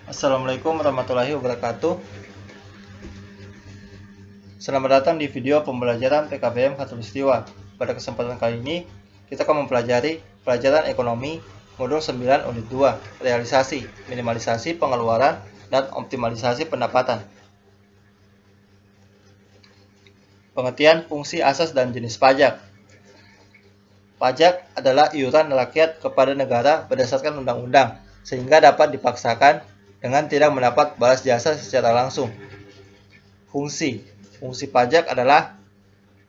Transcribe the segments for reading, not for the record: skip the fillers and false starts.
Assalamualaikum warahmatullahi wabarakatuh. Selamat datang di video pembelajaran PKBM Khatulistiwa. Pada kesempatan kali ini, kita akan mempelajari pelajaran ekonomi modul 9 unit 2, realisasi, minimalisasi pengeluaran, dan optimalisasi pendapatan. Pengertian fungsi asas dan jenis pajak. Pajak adalah iuran rakyat kepada negara berdasarkan undang-undang, sehingga dapat dipaksakan dengan tidak mendapat balas jasa secara langsung. Fungsi pajak adalah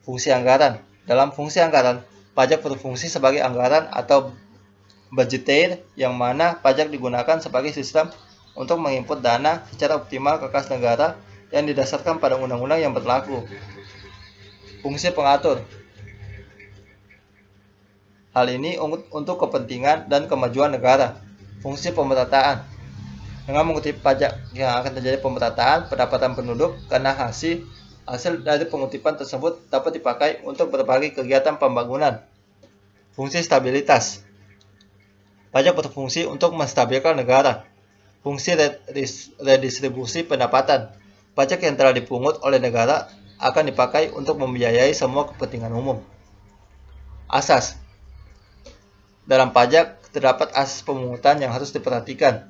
fungsi anggaran. Dalam fungsi anggaran, pajak berfungsi sebagai anggaran atau budgeteer, yang mana pajak digunakan sebagai sistem untuk menginput dana secara optimal ke kas negara yang didasarkan pada undang-undang yang berlaku. Fungsi pengatur. Hal ini untuk kepentingan dan kemajuan negara. Fungsi pemerataan. Dengan mengutip pajak yang akan terjadi pemerataan pendapatan penduduk karena hasil dari pengutipan tersebut dapat dipakai untuk berbagai kegiatan pembangunan. Fungsi stabilitas. Pajak berfungsi untuk menstabilkan negara. Fungsi redistribusi pendapatan. Pajak yang telah dipungut oleh negara akan dipakai untuk membiayai semua kepentingan umum. Asas. Dalam pajak terdapat asas pemungutan yang harus diperhatikan,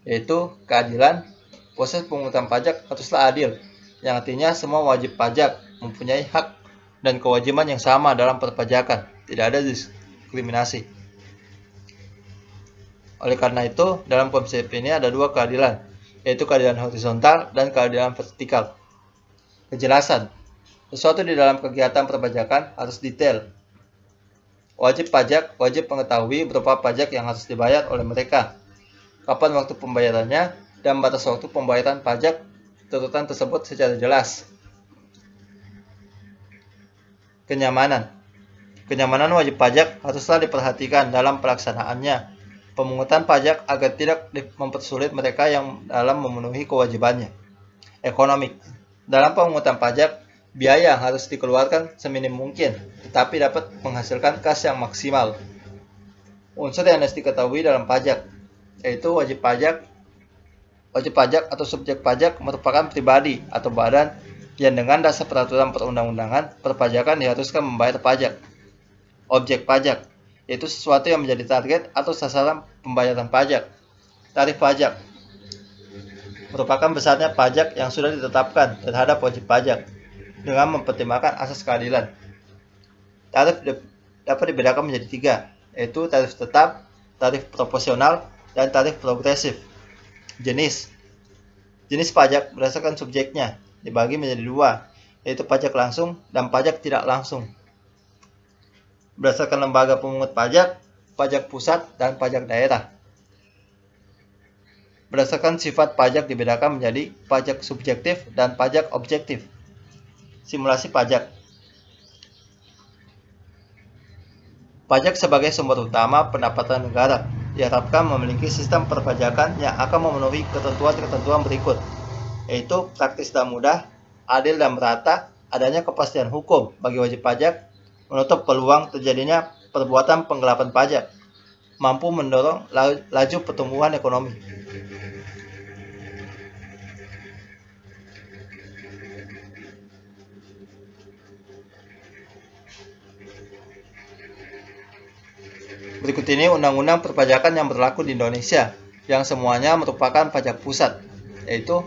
yaitu keadilan. Proses pemungutan pajak haruslah adil, yang artinya semua wajib pajak mempunyai hak dan kewajiban yang sama dalam perpajakan, tidak ada diskriminasi. Oleh karena itu, dalam konsep ini ada dua keadilan, yaitu keadilan horizontal dan keadilan vertikal. Kejelasan. Sesuatu di dalam kegiatan perpajakan harus detail. Wajib pajak wajib mengetahui berapa pajak yang harus dibayar oleh mereka, kapan waktu pembayarannya, dan batas waktu pembayaran pajak tuntutan tersebut secara jelas. Kenyamanan. Kenyamanan wajib pajak haruslah diperhatikan dalam pelaksanaannya pemungutan pajak agar tidak mempersulit mereka yang dalam memenuhi kewajibannya. Ekonomi. Dalam pemungutan pajak, biaya harus dikeluarkan seminim mungkin, tetapi dapat menghasilkan kas yang maksimal. Unsur yang harus diketahui dalam pajak, yaitu wajib pajak atau subjek pajak merupakan pribadi atau badan yang dengan dasar peraturan perundang-undangan perpajakan diharuskan membayar pajak. Objek pajak, yaitu sesuatu yang menjadi target atau sasaran pembayaran pajak. Tarif pajak merupakan besarnya pajak yang sudah ditetapkan terhadap wajib pajak dengan mempertimbangkan asas keadilan. Tarif dapat dibedakan menjadi tiga, yaitu tarif tetap, tarif proporsional, dan tarif progresif. Jenis pajak berdasarkan subjeknya dibagi menjadi dua, yaitu pajak langsung dan pajak tidak langsung. Berdasarkan lembaga pemungut pajak, pajak pusat, dan pajak daerah. Berdasarkan sifat pajak dibedakan menjadi pajak subjektif dan pajak objektif. Simulasi pajak. Pajak sebagai sumber utama pendapatan negara diharapkan memiliki sistem perpajakan yang akan memenuhi ketentuan-ketentuan berikut, yaitu praktis dan mudah, adil dan merata, adanya kepastian hukum bagi wajib pajak, menutup peluang terjadinya perbuatan penggelapan pajak, mampu mendorong laju pertumbuhan ekonomi. Berikut ini undang-undang perpajakan yang berlaku di Indonesia, yang semuanya merupakan pajak pusat, yaitu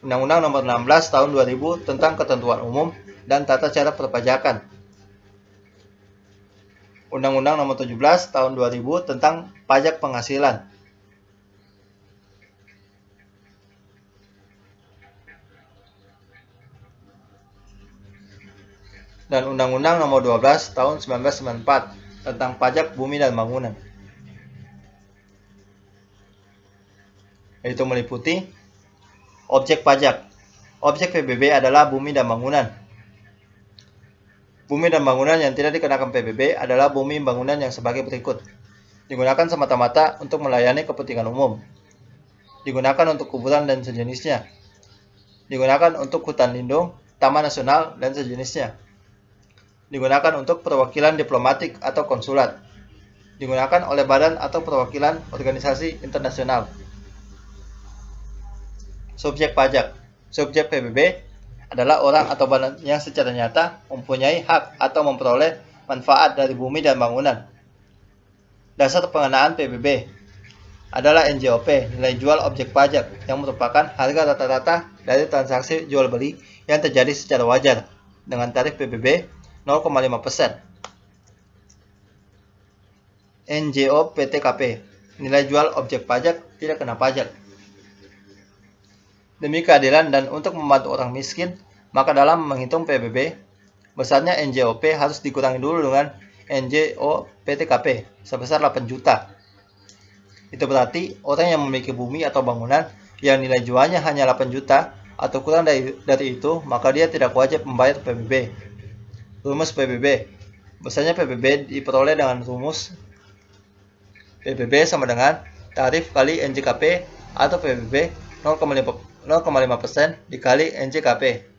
Undang-Undang Nomor 16 Tahun 2000 tentang Ketentuan Umum dan Tata Cara Perpajakan. Undang-Undang Nomor 17 Tahun 2000 tentang Pajak Penghasilan. Dan Undang-Undang Nomor 12 Tahun 1994 tentang Pajak Bumi dan Bangunan. Yaitu meliputi objek pajak. Objek PBB adalah bumi dan bangunan. Bumi dan bangunan yang tidak dikenakan PBB adalah bumi bangunan yang sebagai berikut. Digunakan semata-mata untuk melayani kepentingan umum. Digunakan untuk kuburan dan sejenisnya. Digunakan untuk hutan lindung, taman nasional, dan sejenisnya. Digunakan untuk perwakilan diplomatik atau konsulat. Digunakan oleh badan atau perwakilan organisasi internasional. Subjek pajak. Subjek PBB adalah orang atau badan yang secara nyata mempunyai hak atau memperoleh manfaat dari bumi dan bangunan. Dasar pengenaan PBB adalah NJOP, nilai jual objek pajak, yang merupakan harga rata-rata dari transaksi jual beli yang terjadi secara wajar dengan tarif PBB 0,5%. NJO PTKP, nilai jual objek pajak tidak kena pajak. Demi keadilan dan untuk membantu orang miskin, maka dalam menghitung PBB, besarnya NJOP harus dikurangi dulu dengan NJO PTKP sebesar 8 juta. Itu berarti orang yang memiliki bumi atau bangunan yang nilai jualnya hanya 8 juta atau kurang dari itu, maka dia tidak wajib membayar PBB. Rumus PBB. Besarnya PBB diperoleh dengan rumus PBB sama dengan tarif kali NJKP atau PBB 0,5% dikali NJKP.